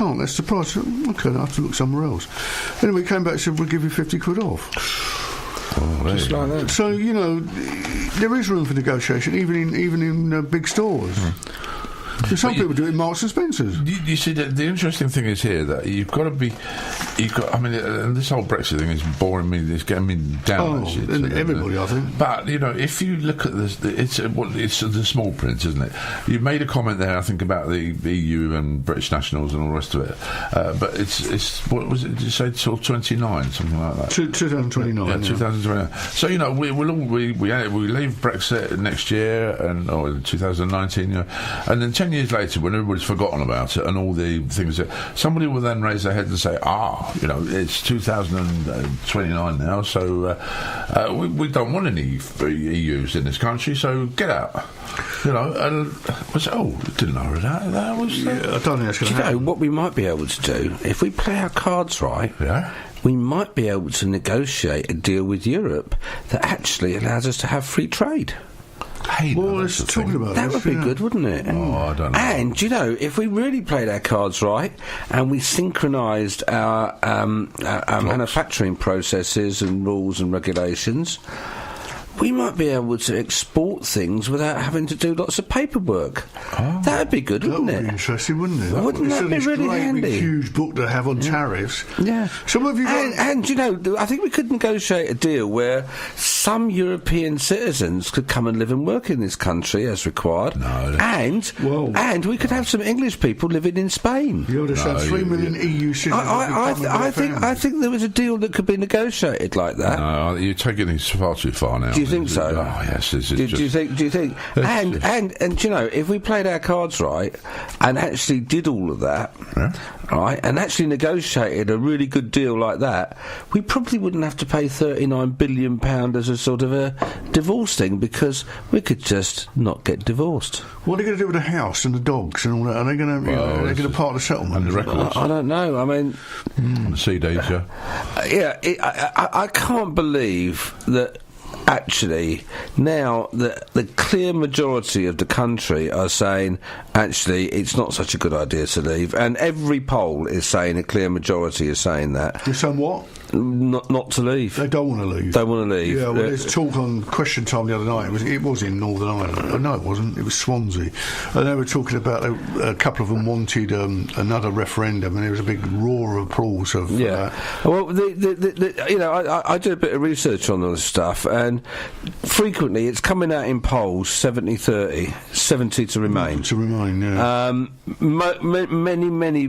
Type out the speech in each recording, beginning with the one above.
Oh, that's the price. Okay, I have to look somewhere else. Anyway, he came back and said, we'll give you 50 quid off. Oh, just like that. So, you know, there is room for negotiation, even in big stores. Some people do it in Marks and Spencer's. You see, the interesting thing is here that you've got to be. I mean, and this whole Brexit thing is boring me. It's getting me down. And everybody, I think. But you know, if you look at this, it's the small print, isn't it? You made a comment there, I think, about the EU and British nationals and all the rest of it. But it's what was it? Did you say till 29, something like that? 2029. Yeah, 2029. So you know, we leave Brexit next year or 2019, you know, and then 10 years later, when everybody's forgotten about it and all the things that somebody will then raise their head and say, you know, it's 2029 now, so we don't want any EUs in this country, so get out. You know, and I said, didn't know that was. I don't think that's going to happen. You know what we might be able to do if we play our cards right? Yeah. We might be able to negotiate a deal with Europe that actually allows us to have free trade. Hey, well, let's talk about that would be good, wouldn't it? Oh, I don't know. And, you know, if we really played our cards right and we synchronised our manufacturing processes and rules and regulations, we might be able to export things without having to do lots of paperwork. That would be good, wouldn't it? That would be interesting, wouldn't it? Wouldn't that be really handy? Big, huge book to have on tariffs. Yeah. Some of you and you know, I think we could negotiate a deal where some European citizens could come and live and work in this country as required. No. And we could have some English people living in Spain. You ought to have 3 million EU citizens. I think there was a deal that could be negotiated like that. No, you're taking things far too far now. Do you think so? Oh yes. Do you think? And you know, if we played our cards right and actually did all of that, right, and actually negotiated a really good deal like that, we probably wouldn't have to pay £39 billion as a sort of a divorce thing, because we could just not get divorced. What are they going to do with the house and the dogs and all that? Are they going to part of the settlement? And the records? I don't know. I mean, the CDs, I can't believe that. Actually, now the clear majority of the country are saying, actually, it's not such a good idea to leave, and every poll is saying, a clear majority is saying that. You're saying what? Not to leave. They don't want to leave. Don't want to leave. Yeah, well, there's talk on Question Time the other night. It was in Northern Ireland. No, it wasn't. It was Swansea. And they were talking about a couple of them wanted another referendum, and there was a big roar of applause for that. Well, you know, I did a bit of research on all this stuff, and frequently it's coming out in polls 70-30, 70 to remain. To remain, yeah.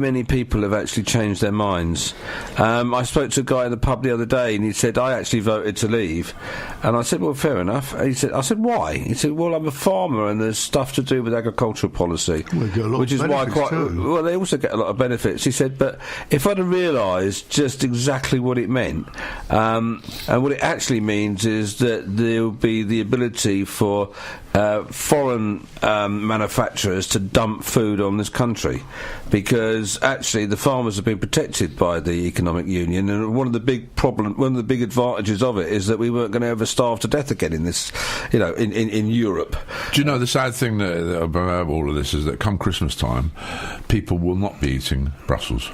Many people have actually changed their minds. I spoke to a guy in the pub the other day, and he said, I actually voted to leave. And I said, well, fair enough. And I said, why? He said, well, I'm a farmer and there's stuff to do with agricultural policy. Which is why well, they also get a lot of benefits. He said, but if I'd have realised just exactly what it meant, and what it actually means is that there will be the ability for foreign manufacturers to dump food on this country, because actually the farmers have been protected by the economic union, and one of the big advantages of it is that we weren't going to ever starve to death again in this, you know, in Europe. Do you know the sad thing about all of this is that come Christmas time, people will not be eating Brussels.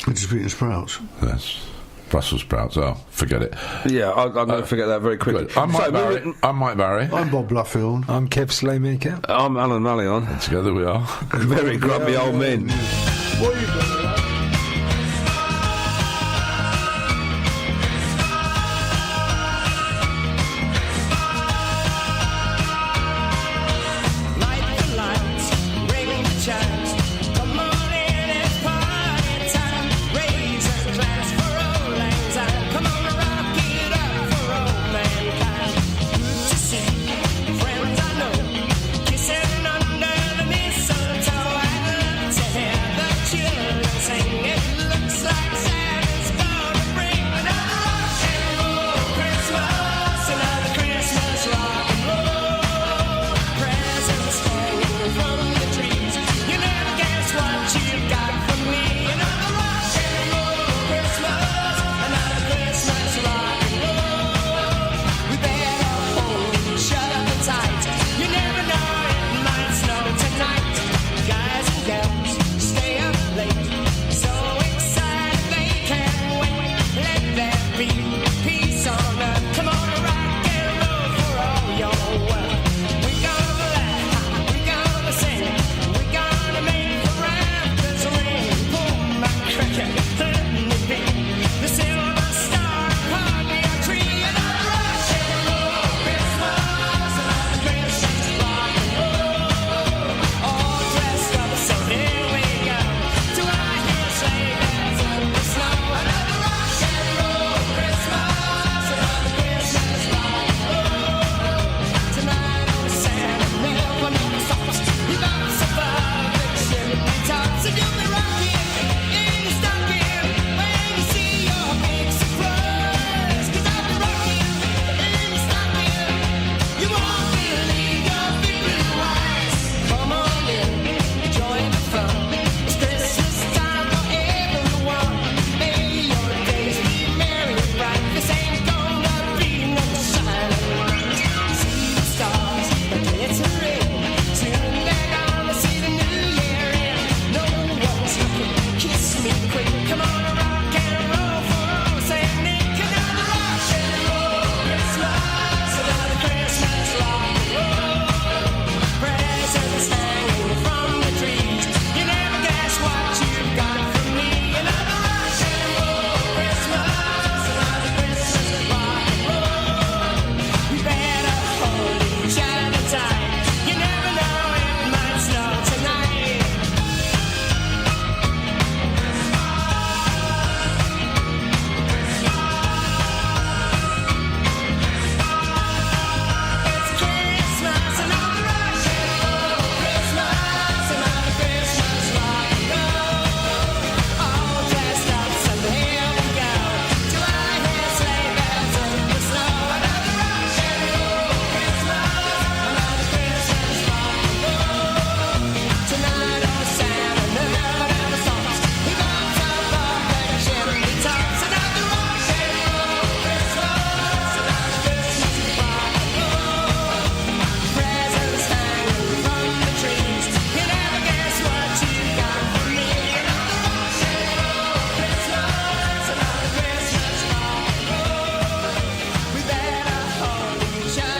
They're just eating sprouts. Yes. Brussels sprouts. Oh, forget it. Yeah, I'm going to forget that very quickly. I'm Mike Barry. I'm Bob Bluffield. I'm Kev Slaymaker. I'm Alan Mallyon. And together we are very grumpy old men. What are you doing? Kissing under the mistletoe, I love to hear the children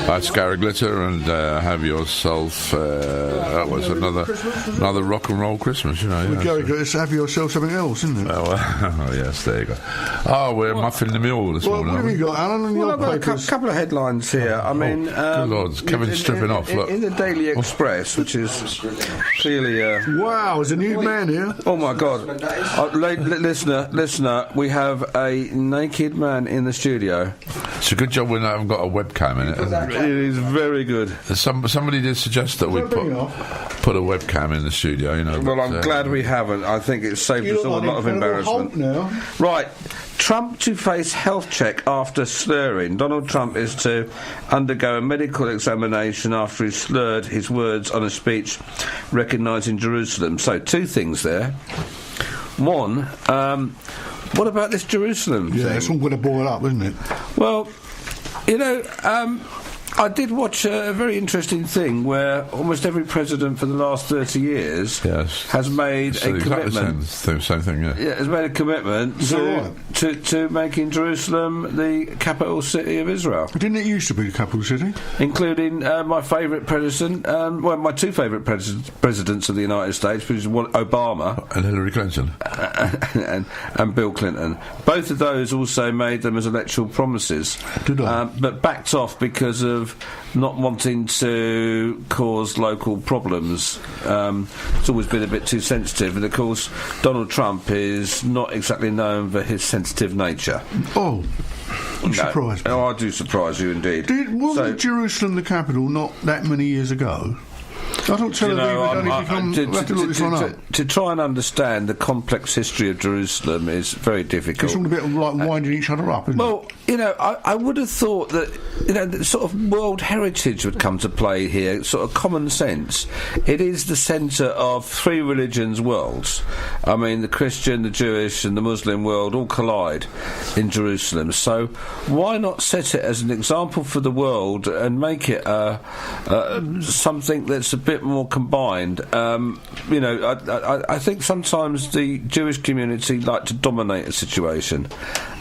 That's Gary Glitter and Have Yourself. That was another rock and roll Christmas, you know. Gary Glitter, Have Yourself something else, isn't it? Oh, yes, there you go. Oh, we're muffing the mule this morning. What have you got, Alan? Well, I've got a couple of headlines here. I mean, good Lord, Kevin's stripping off. Look. In the Daily Express, which is clearly wow, there's a new man here. Oh my God, listener, we have a naked man in the studio. It's a good job we haven't got a webcam in it, isn't it? It is very good. Somebody did suggest that we put a webcam in the studio, you know. Well, I'm glad we haven't. I think it's saved us all a lot of embarrassment. Right, Trump to face health check after slurring. Donald Trump is to undergo a medical examination after he slurred his words on a speech recognising Jerusalem. So, two things there. One, what about this Jerusalem thing? Yeah, it's all going to boil up, isn't it? Well, you know, I did watch a very interesting thing where almost every president for the last 30 years has made a commitment. Same thing, yeah. Yeah, has made a commitment to making Jerusalem the capital city of Israel. Didn't it used to be the capital city? Including my favourite president, my two favourite presidents of the United States, which is Obama and Hillary Clinton, and Bill Clinton. Both of those also made them as electoral promises, but backed off because of not wanting to cause local problems. It's always been a bit too sensitive, and of course Donald Trump is not exactly known for his sensitive nature. Oh, you surprised me. Oh, I do surprise you indeed. Wasn't Jerusalem the capital not that many years ago? I don't tell to try and understand the complex history of Jerusalem is very difficult. It's all a bit like winding each other up, isn't it? You know, I would have thought that, you know, the sort of world heritage would come to play here, sort of common sense. It is the centre of three religions' worlds. I mean, the Christian, the Jewish and the Muslim world all collide in Jerusalem. So why not set it as an example for the world and make it something that's a bit more combined? You know, I think sometimes the Jewish community like to dominate a situation,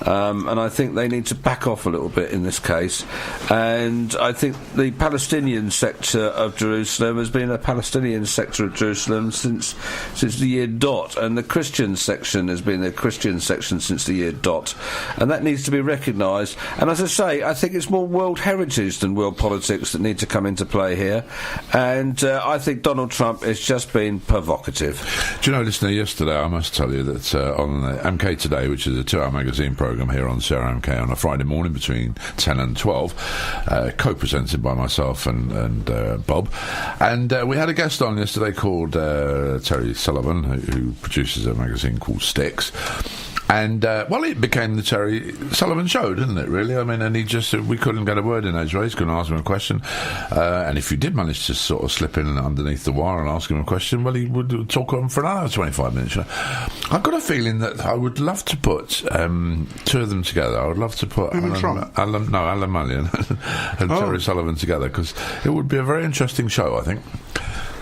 and I think they need to back off a little bit in this case. And I think the Palestinian sector of Jerusalem has been a Palestinian sector of Jerusalem since the year dot, and the Christian section has been a Christian section since the year dot, and that needs to be recognised. And as I say, I think it's more world heritage than world politics that need to come into play here, and I think Donald Trump has just been provocative. Do you know, listener, yesterday I must tell you that on MK Today, which is a 2-hour magazine programme here on CRMK on a Friday morning between 10 and 12, co-presented by myself and Bob, and we had a guest on yesterday called Terry Sullivan, who produces a magazine called Sticks. And, well, it became the Terry Sullivan Show, didn't it, really? I mean, and we couldn't get a word in edgeways, couldn't ask him a question. And if you did manage to sort of slip in underneath the wire and ask him a question, well, he would talk on for an hour, 25 minutes. I've got a feeling that I would love to put two of them together. I would love to put Alan Mallyon and Terry Sullivan together, because it would be a very interesting show, I think.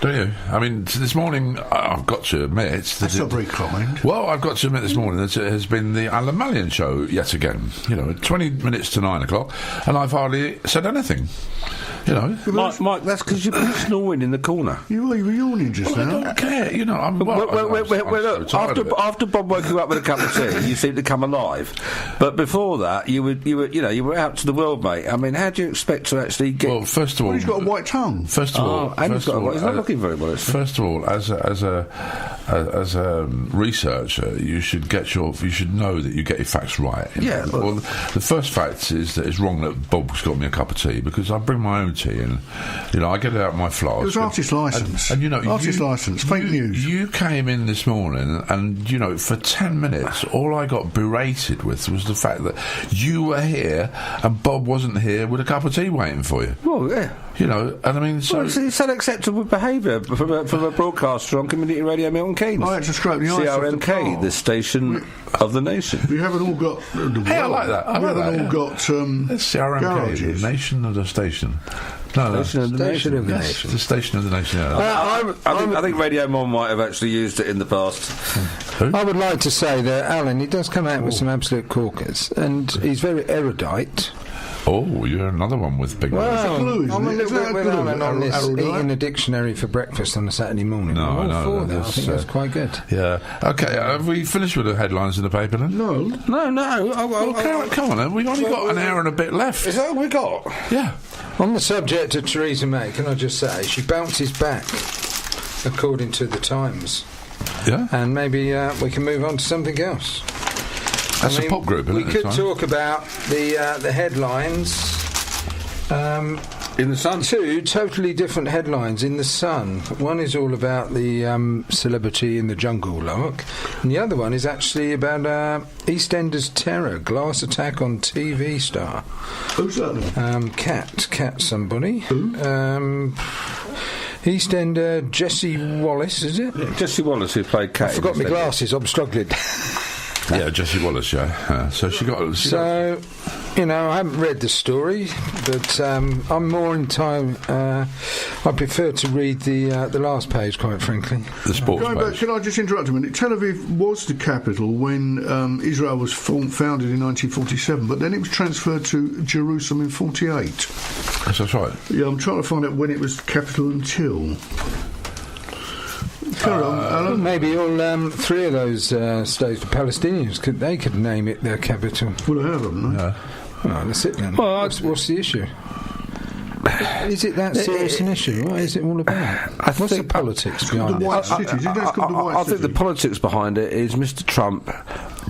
Don't you? I mean, this morning, I've got to admit... That's not very kind. Well, I've got to admit this morning that it has been the Alan Mallyon Show yet again. You know, 20 minutes to 9 o'clock, and I've hardly said anything. You know, Mike, that's because you've been snoring in the corner. You were yawning just now. I don't care. You know, I'm look, after Bob woke you up with a cup of tea, you seemed to come alive. But before that, you were out to the world, mate. I mean, how do you expect to actually get? Well, first of all, he's got a white tongue. First of all, he's not looking very well. First of all, as a researcher, you should know that you get your facts right. Yeah. Well, the first fact is that it's wrong that Bob's got me a cup of tea, because I bring my own tea and, you know, I get it out of my flask. It was artist licence. And you know, artist licence. Fake news. You came in this morning, and you know, for 10 minutes, all I got berated with was the fact that you were here and Bob wasn't here with a cup of tea waiting for you. Well, yeah. You know, and I mean, so it's unacceptable behaviour from a broadcaster on Community Radio Milton Keynes. I had to scrape the ice CRMK, the station of the nation. We haven't all got. Hey, I like that. We haven't all got. CRMK, garages. The nation of the station. No, Station of the Nation. Yes, the Station of the Nation. Yeah. I think Radio Mon might have actually used it in the past. Who? I would like to say that Alan, he does come out with some absolute corkers, and he's very erudite. Oh, you're another one with big Well, words. glue, isn't I'm a it? little Isn't bit that with glue, Alan on this Harold, eating a dictionary for breakfast on a Saturday morning. No, I'm all I know, for that. I that's, think that's quite good. Yeah. Okay, have we finished with the headlines in the paper then? No. Well, come on then. We've only got an hour and a bit left. Is that all we got? Yeah. On the subject of Theresa May, can I just say, she bounces back, according to the Times. Yeah. And maybe we can move on to something else. That's a pop group, isn't we it? could talk about the headlines. In the Sun? Two totally different headlines in the Sun. One is all about the celebrity in the jungle lark, and the other one is actually about EastEnders terror, glass attack on TV star. Who's that? Cat somebody. Who? EastEnder Jesse Wallace, is it? Yeah, Jesse Wallace, who played Cat. I forgot my glasses. I'm struggling. Yeah, Jessie Wallace, yeah. So she got... You know, I haven't read the story, but I'm more in time. I prefer to read the last page, quite frankly. The sports Going back, page. can I just interrupt a minute? Tel Aviv was the capital when Israel was founded in 1947, but then it was transferred to Jerusalem in 48. Yes, that's right. Yeah, I'm trying to find out when it was capital until. Carry on, Well, Alan. maybe all three of those states for Palestinians could name it their capital. Well, I have, haven't I? Yeah. Well, that's it then. Well, what's the issue? Is it that serious an issue? What is it all about? What's the politics behind The it? White Cities. Isn't it called the White I think the City? politics behind it is Mr. Trump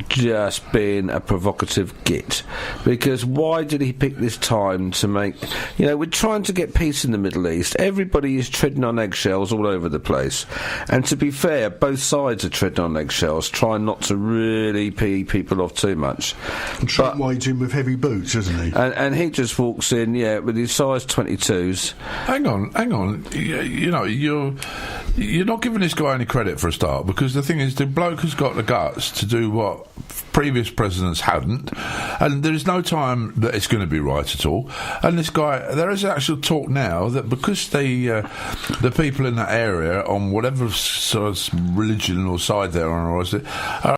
just being a provocative git. Because why did he pick this time to make... You know, we're trying to get peace in the Middle East. Everybody is treading on eggshells all over the place. And to be fair, both sides are treading on eggshells, trying not to really pee people off too much. And Trump wades in with heavy boots, isn't he? And he just walks in, with his size 22s. Hang on. You know, you're not giving this guy any credit for a start, because the thing is, the bloke has got the guts to do what previous presidents hadn't, and there is no time that it's going to be right at all. And this guy, there is actual talk now that because the people in that area, on whatever sort of religion or side they're on, are